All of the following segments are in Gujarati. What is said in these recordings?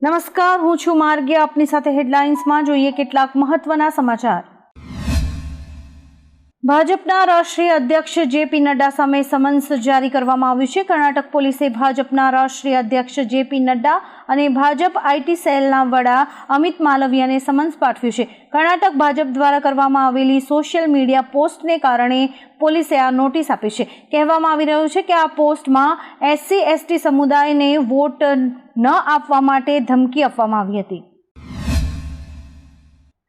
નમસ્કાર, હું છું માર્ગી. આપની સાથે હેડલાઇન્સમાં જોઈએ કેટલાક મહત્વના સમાચાર. ભાજપના રાષ્ટ્રીય અધ્યક્ષ જેપી નડ્ડા સામે સમન્સ જારી કરવામાં આવ્યું છે. કર્ણાટક પોલીસે ભાજપના રાષ્ટ્રીય અધ્યક્ષ જેપી નડ્ડા અને ભાજપ આઈટી સેલના વડા અમિત માલવિયાને સમન્સ પાઠવ્યું છે. કર્ણાટક ભાજપ દ્વારા કરવામાં આવેલી સોશિયલ મીડિયા પોસ્ટને કારણે પોલીસે આ નોટિસ આપી છે. કહેવામાં આવી રહ્યું છે કે આ પોસ્ટમાં SC/ST સમુદાયને વોટ ન આપવા માટે ધમકી આપવામાં આવી હતી.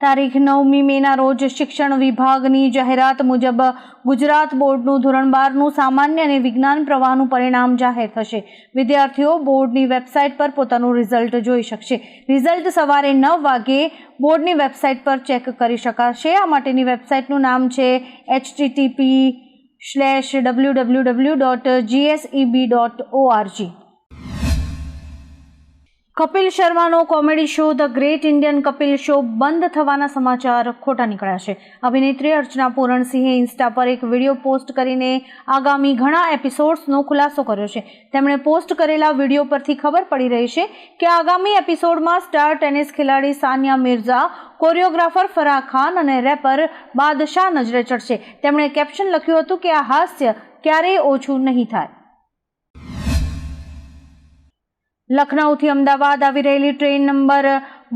તારીખ 9મી મેના રોજ શિક્ષણ વિભાગની જાહેરાત મુજબ ગુજરાત બોર્ડનું ધોરણ 12નું સામાન્ય અને વિજ્ઞાન પ્રવાહનું પરિણામ જાહેર થશે. વિદ્યાર્થીઓ બોર્ડની વેબસાઇટ પર પોતાનું રિઝલ્ટ જોઈ શકશે. રિઝલ્ટ સવારે 9 વાગે બોર્ડની વેબસાઇટ પર ચેક કરી શકાશે. આ માટેની વેબસાઇટનું નામ છે http://www.gseb.org. કપિલ શર્માનો comedy show the great Indian Kapil show બંધ થવાના સમાચાર ખોટા નીકળ્યા છે. અભિનેત્રી અર્ચના પૂરણસિંહે ઇન્સ્ટા પર એક વિડીયો પોસ્ટ કરીને આગામી ઘણા એપિસોડ્સનો ખુલાસો કર્યો છે. તેમણે પોસ્ટ કરેલા વિડીયો પરથી ખબર પડી રહી છે કે આગામી એપિસોડમાં સ્ટાર ટેનિસ ખેલાડી સાનિયા મિર્ઝા, કોરિયોગ્રાફર ફરાહ ખાન અને રેપર બાદશાહ નજરે ચડશે. તેમણે કેપ્શન લખ્યું હતું કે આ હાસ્ય ક્યારેય ઓછું નહીં થાય. લખનૌથી અમદાવાદ આવી રહેલી ટ્રેન નંબર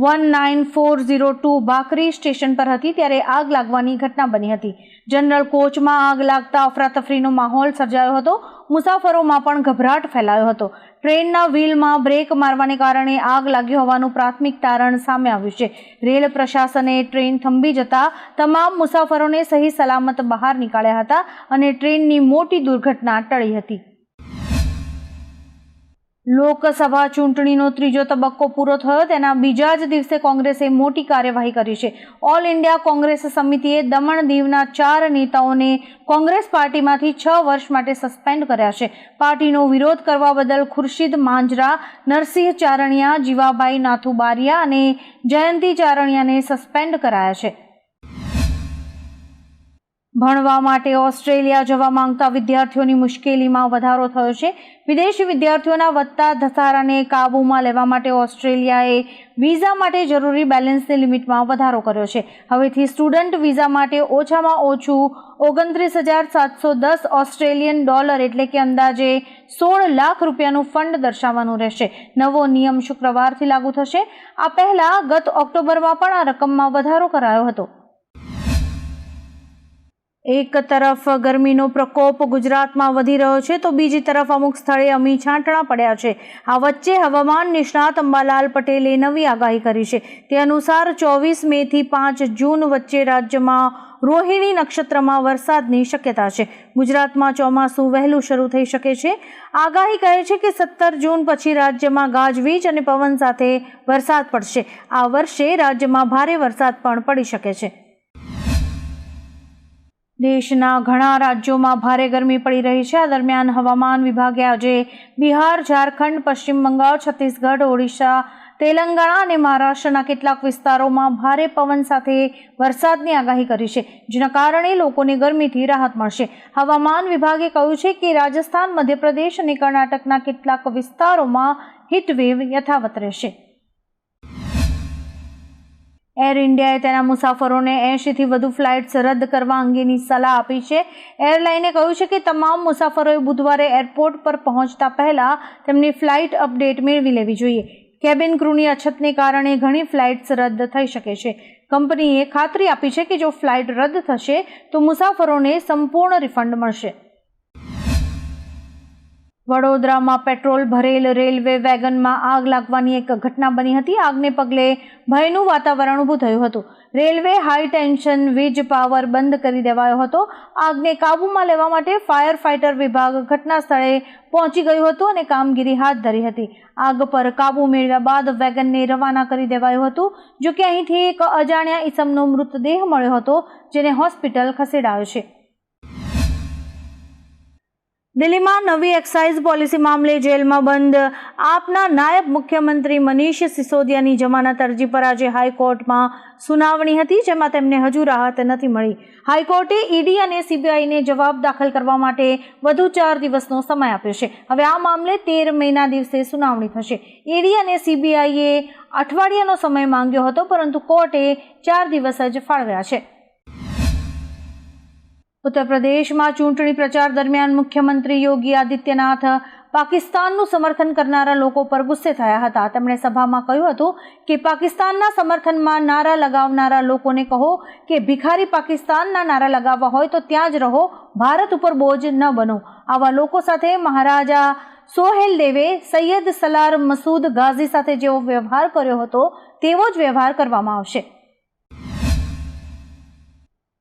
19402 ભાખરી સ્ટેશન પર હતી ત્યારે આગ લાગવાની ઘટના બની હતી. જનરલ કોચમાં આગ લાગતા અફરાતફરીનો માહોલ સર્જાયો હતો. મુસાફરોમાં પણ ગભરાટ ફેલાયો હતો. ટ્રેનના વ્હીલમાં બ્રેક મારવાને કારણે આગ લાગી હોવાનું પ્રાથમિક તારણ સામે આવ્યું છે. રેલ પ્રશાસને ટ્રેન થંભી જતા તમામ મુસાફરોને સહી સલામત બહાર નીકાળ્યા હતા અને ટ્રેનની મોટી દુર્ઘટના ટળી હતી. લોકસભા ચૂંટણીનો ત્રીજો તબક્કો પૂરો થયો તેના બીજા જ દિવસે કોંગ્રેસે મોટી કાર્યવાહી કરી છે. ઓલ ઇન્ડિયા કોંગ્રેસ સમિતિએ દમણ દીવના 4 નેતાઓને કોંગ્રેસ પાર્ટીમાંથી 6 વર્ષ માટે સસ્પેન્ડ કર્યા છે. પાર્ટીનો વિરોધ કરવા બદલ ખુરશીદ માંજરા, નરસિંહ ચારણિયા, જીવાભાઈ નાથુબારિયા અને જયંતિ ચારણિયાને સસ્પેન્ડ કરાયા છે. ભણવા માટે ઓસ્ટ્રેલિયા જવા માંગતા વિદ્યાર્થીઓની મુશ્કેલીમાં વધારો થયો છે. વિદેશી વિદ્યાર્થીઓના વધતા ધસારાને કાબૂમાં લેવા માટે ઓસ્ટ્રેલિયાએ વિઝા માટે જરૂરી બેલેન્સની લિમિટમાં વધારો કર્યો છે. હવેથી સ્ટુડન્ટ વિઝા માટે ઓછામાં ઓછું 29,710 ઓસ્ટ્રેલિયન ડોલર એટલે કે અંદાજે 16 લાખ રૂપિયાનું ફંડ દર્શાવવાનું રહેશે. નવો નિયમ શુક્રવારથી લાગુ થશે. આ પહેલા ગત ઓક્ટોબરમાં પણ આ રકમમાં વધારો કરાયો હતો. એક તરફ ગરમીનો પ્રકોપ ગુજરાતમાં વધી રહ્યો છે તો બીજી તરફ અમુક સ્થળે અમી છાંટણા પડ્યા છે. આ વચ્ચે હવામાન નિષ્ણાત અંબાલાલ પટેલે નવી આગાહી કરી છે. તે અનુસાર 24 મેથી 5 જૂન વચ્ચે રાજ્યમાં રોહિણી નક્ષત્રમાં વરસાદની શક્યતા છે. ગુજરાતમાં ચોમાસું વહેલું શરૂ થઈ શકે છે. આગાહી કહે છે કે 17 જૂન પછી રાજ્યમાં ગાજવીજ અને પવન સાથે વરસાદ પડશે. આ વર્ષે રાજ્યમાં ભારે વરસાદ પણ પડી શકે છે. દેશના ઘણા રાજ્યોમાં ભારે ગરમી પડી રહી છે. આ દરમિયાન હવામાન વિભાગે આજે બિહાર, ઝારખંડ, પશ્ચિમ બંગાળ, છત્તીસગઢ, ઓડિશા, તેલંગાણા અને મહારાષ્ટ્રના કેટલાક વિસ્તારોમાં ભારે પવન સાથે વરસાદની આગાહી કરી છે, જેના કારણે લોકોને ગરમીથી રાહત મળશે. હવામાન વિભાગે કહ્યું છે કે રાજસ્થાન, મધ્યપ્રદેશ અને કર્ણાટકના કેટલાક વિસ્તારોમાં હીટવેવ યથાવત રહેશે. એર ઇન્ડિયાએ તેના મુસાફરોને 80થી વધુ ફ્લાઇટ્સ રદ કરવા અંગેની સલાહ આપી છે. એરલાઇને કહ્યું છે કે તમામ મુસાફરોએ બુધવારે એરપોર્ટ પર પહોંચતા પહેલા તેમની ફ્લાઇટ અપડેટ મેળવી લેવી જોઈએ. કેબિન ક્રૂની અછતને કારણે ઘણી ફ્લાઇટ્સ રદ થઈ શકે છે. કંપનીએ ખાતરી આપી છે કે જો ફ્લાઇટ રદ થશે તો મુસાફરોને સંપૂર્ણ રિફંડ મળશે. વડોદરામાં પેટ્રોલ ભરેલ રેલવે વેગનમાં આગ લાગવાની એક ઘટના બની હતી. આગને પગલે ભયનું વાતાવરણ ઊભું થયું હતું. રેલવે હાઈ ટેન્શન વીજ પાવર બંધ કરી દેવાયો હતો. આગને કાબૂમાં લેવા માટે ફાયર ફાઇટર વિભાગ ઘટના સ્થળે પહોંચી ગયું હતું અને કામગીરી હાથ ધરી હતી. આગ પર કાબૂ મેળવ્યા બાદ વેગનને રવાના કરી દેવાયું હતું. જોકે અહીંથી એક અજાણ્યા ઈસમનો મૃતદેહ મળ્યો હતો, જેને હોસ્પિટલ ખસેડાયો છે. દિલ્હીમાં નવી એક્સાઇઝ પોલિસી મામલે જેલમાં બંધ આપના નાયબ મુખ્યમંત્રી મનીષ સિસોદિયાની જમાનત અરજી પર આજે હાઈકોર્ટમાં સુનાવણી હતી, જેમાં તેમને હજુ રાહત નથી મળી. હાઈકોર્ટે ઈડી અને સીબીઆઈને જવાબ દાખલ કરવા માટે વધુ 4 દિવસનો સમય આપ્યો છે. હવે આ મામલે 13 મેના દિવસે સુનાવણી થશે. ઈડી અને સીબીઆઈએ અઠવાડિયાનો સમય માંગ્યો હતો, પરંતુ કોર્ટે 4 દિવસ જ ફાળવ્યા છે. ઉત્તર પ્રદેશમાં ચૂંટણી પ્રચાર દરમિયાન મુખ્યમંત્રી યોગી આદિત્યનાથ પાકિસ્તાનનું સમર્થન કરનારા લોકો પર ગુસ્સે થયા હતા. તેમણે સભામાં કહ્યું હતું કે પાકિસ્તાનના સમર્થનમાં નારા લગાવનારા લોકોને કહો કે ભિખારી પાકિસ્તાનના નારા લગાવવા હોય તો ત્યાં જ રહો, ભારત ઉપર બોજ ન બનો. આવા લોકો સાથે મહારાજા સોહેલ દેવે સૈયદ સલાર મસૂદ ગાઝી સાથે જેવો વ્યવહાર કર્યો હતો તેવો જ વ્યવહાર કરવામાં આવશે.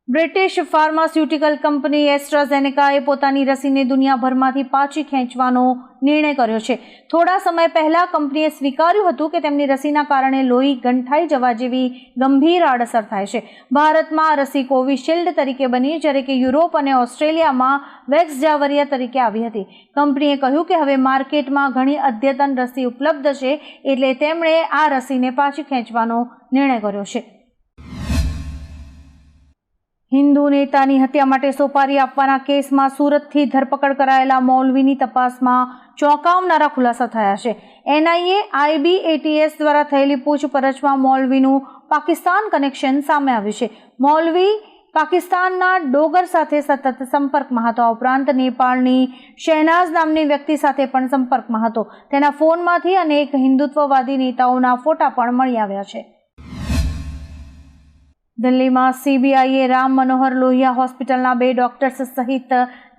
બ્રિટિશ ફાર્માસ્યુટિકલ કંપની એસ્ટ્રાઝેનેકાએ પોતાની રસીને દુનિયાભરમાંથી પાછી ખેંચવાનો નિર્ણય કર્યો છે. થોડા સમય પહેલા કંપનીએ સ્વીકાર્યું હતું કે તેમની રસીના કારણે લોહી ગંઠાઈ જવા જેવી ગંભીર આડઅસર થાય છે. ભારતમાં આ રસી કોવિશિલ્ડ તરીકે બની, જ્યારે કે યુરોપ અને ઓસ્ટ્રેલિયામાં વેક્સજાવરિયા તરીકે આવી હતી. કંપનીએ કહ્યું કે હવે માર્કેટમાં ઘણી અદ્યતન રસી ઉપલબ્ધ છે, એટલે તેમણે આ રસીને પાછી ખેંચવાનો નિર્ણય કર્યો છે. હિન્દુ નેતાની હત્યા માટે સોપારી આપવાના કેસમાં સુરતથી ધરપકડ કરાયેલા મૌલવીની તપાસમાં ચોંકાવનારા ખુલાસા થયા છે. એનઆઈએ IBATS દ્વારા થયેલી પૂછપરછમાં મૌલવીનું પાકિસ્તાન કનેક્શન સામે આવ્યું છે. મૌલવી પાકિસ્તાનના ડોગર સાથે સતત સંપર્કમાં હતો. આ ઉપરાંત નેપાળની શહેનાઝ નામની વ્યક્તિ સાથે પણ સંપર્કમાં હતો. તેના ફોનમાંથી અનેક હિન્દુત્વવાદી નેતાઓના ફોટા પણ મળી આવ્યા છે. દિલ્હીમાં CBIએ રામ મનોહર લોહિયા હોસ્પિટલના 2 ડોક્ટર્સ સહિત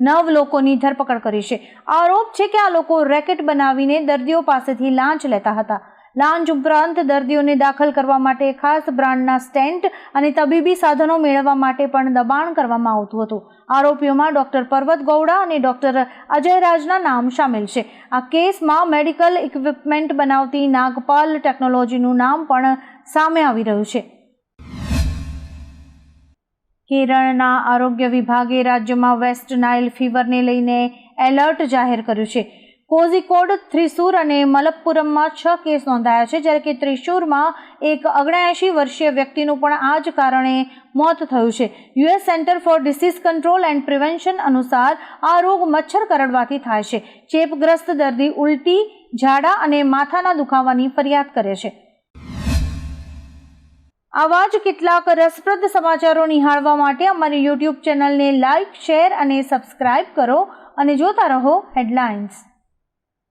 9 લોકોની ધરપકડ કરી છે. આરોપ છે કે આ લોકો રેકેટ બનાવીને દર્દીઓ પાસેથી લાંચ લેતા હતા. લાંચ ઉપરાંત દર્દીઓને દાખલ કરવા માટે ખાસ બ્રાન્ડના સ્ટેન્ટ અને તબીબી સાધનો મેળવવા માટે પણ દબાણ કરવામાં આવતું હતું. આરોપીઓમાં ડોક્ટર પર્વત ગૌડા અને ડોક્ટર અજય રાજના નામ સામેલ છે. આ કેસમાં મેડિકલ ઇક્વિપમેન્ટ બનાવતી નાગપાલ ટેકનોલોજીનું નામ પણ સામે આવી રહ્યું છે. કેરળના આરોગ્ય વિભાગે રાજ્યમાં વેસ્ટ નાઇલ ફીવરને લઈને એલર્ટ જાહેર કર્યું છે. કોઝિકોડ, થ્રિસુર અને મલપ્પુરમમાં 6 કેસ નોંધાયા છે, જ્યારે કે ત્રિશુરમાં એક 79 વર્ષીય વ્યક્તિનું પણ આ જ કારણે મોત થયું છે. US centre for disease control and prevention અનુસાર આ રોગ મચ્છર કરડવાથી થાય છે. ચેપગ્રસ્ત દર્દી ઉલટી, ઝાડા અને માથાના દુખાવાની ફરિયાદ કરે છે. આવા જ કેટલાક રસપ્રદ સમાચારો નિહાળવા માટે અમારી YouTube ચેનલને લાઇક, શેર અને સબસ્ક્રાઇબ કરો અને જોતા રહો હેડલાઇન્સ.